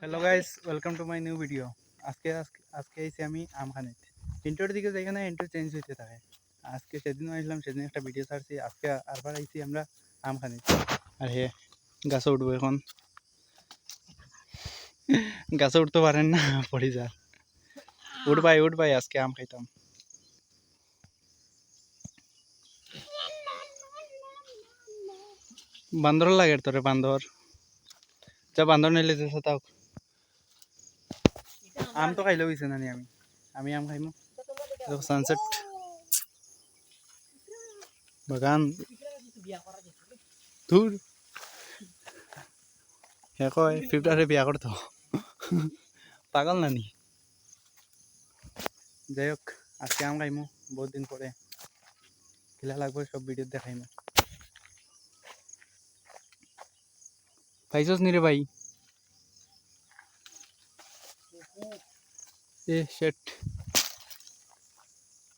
Hello guys, welcome to my new video. আজকে আজকে আজকে আইছি আমি আমখানিতে। ইন্টোর দিকে যাই না, ইন্টো চেঞ্জ হইতে থাকে। আজকে সেদিনও আসলাম, সেদিন একটা ভিডিও ছাড়ছি। আজকে আরবার আইছি আমরা আমখানিতে। আর হে গাছে উঠবো এখন। গাছে উঠতে পারেন না, পড়ে যা। উঠ ভাই আজকে আম খাইতাম। বান্দর লাগে তোরে, বান্দর যা, বান্দর নিলে যেতে তাও। আম তো খাইলে হয়েছে না আমি আমি আম খাইমু। সানসেট বাগান দূর হে কয় ফিফটারে বিয়া করতো, পাগল নানি। যাই হোক, আজকে আম খাইমু বহুত দিন পরে। খেলা লাগবে, সব ভিডিও দেখাইমু। খাইছস নি রে ভাই? এ শেট,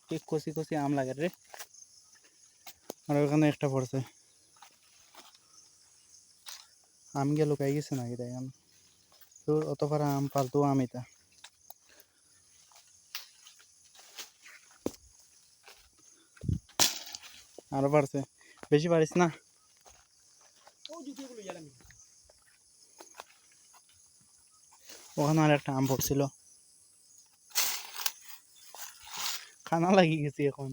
কে কষি কষি আম লাগে রে। আর ওখানে একটা পড়ছে, আম গিয়ে লুকাই গেছে নাকি তাই আম। তোর অত পারা আম, ফালতু আম এটা। আরো পারছে, বেশি পারিস না। ওখানে আর একটা আম পড়ছিল, খানা লাগি গেছি এখন।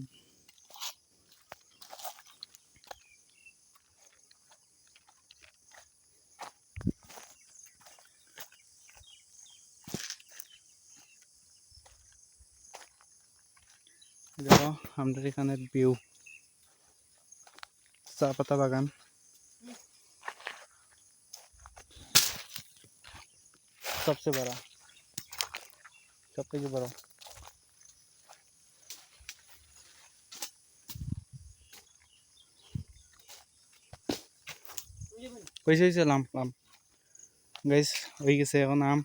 দেখো আমাদের এখানের ভিউ, চা পাতা বাগান। সবচেয়ে বড়, সব থেকে বড়। কইছে হয়েছে লাম লাম গাইস, হয়ে গেছে এখন আম।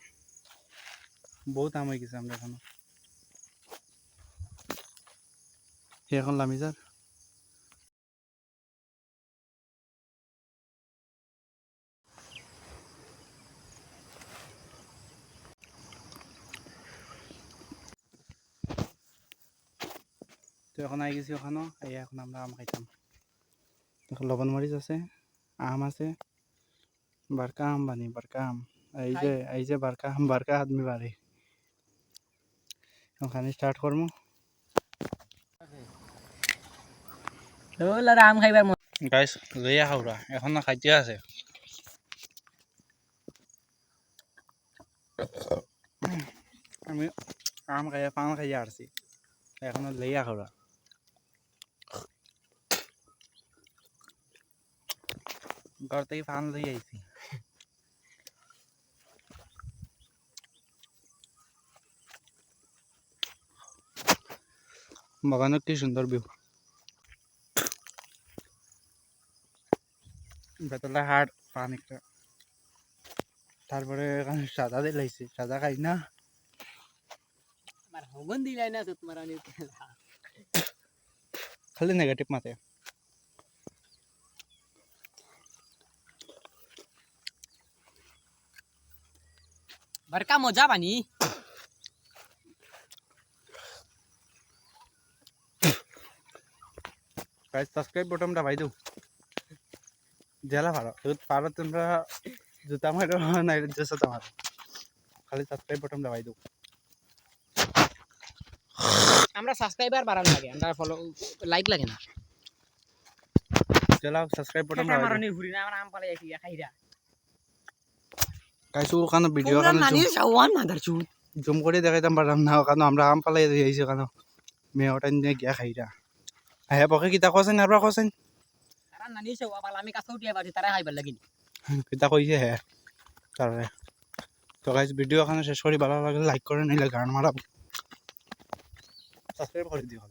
বহুত আম হয়ে গেছে আমরা এখনো। এখন লামি যার তো এখন আই গেছি ওখানে। এই এখন আমরা আম খাইতাম। দেখো লবণ মরিচ আছে, আম আছে, বারকা আম বানি, বারকা আম। এই যে বারকা আম, বারকা আদমি বাড়ি। ওখানে স্টার্ট করবো আম খাইবার গাইস। লইয়া খাওয়া এখন না খাইতে আছে। আমি আম খাইয়া পান খাইয়া আসছি, এখন লইয়া খাওয়া। ঘর থেকে পান লই আইছি। বাগানের কি সুন্দর ভিউ। বেতলা হাট পান একটা, তারপরে এখানে সাদা দিলাইছে, সাদা খাই না। আমার হগন দিলাই না তো তোমার অনেক খালি নেগেটিভ মাতে। বরকা মজা বানি। গাইস সাবস্ক্রাইব বটনটা ভাই দাও, জেলা ভাড়া পারো তোমরা। জুতা মারো না জুতা মারো, খালি সাবস্ক্রাইব বটনটা ভাই দাও। আমরা সাবস্ক্রাইবার বাড়ানো লাগে, আমরা ফলো লাইক লাগে না। জেলা সাবস্ক্রাইব বটনটা এটা ভাই আমার দাও। অনেক ঘুরি না, আমার আম পালে এসে খাইরা গাইস ওখানে ভিডিও পুরা কানে নানি সাওয়ান মাদার চুদ জুম করে দেখাইতাম পারলাম না, কারণ আমরা আম পালাই দিয়েছি কারণ মেয়েটা নিয়ে গিয়া খাইরা। হ্যাঁ পকে কিতা কছেন আর কছেন, তারা নানি সাওয়া পালা আমি কাছে উঠিয়া পারছি, তারা খাইবার লাগিনি। কিতা কইছে হ্যাঁ। তারপরে তো গাইস ভিডিও এখানে শেষ করি। ভালো লাগলে লাইক করে, নিলে গান মারা, সাবস্ক্রাইব করে দিও।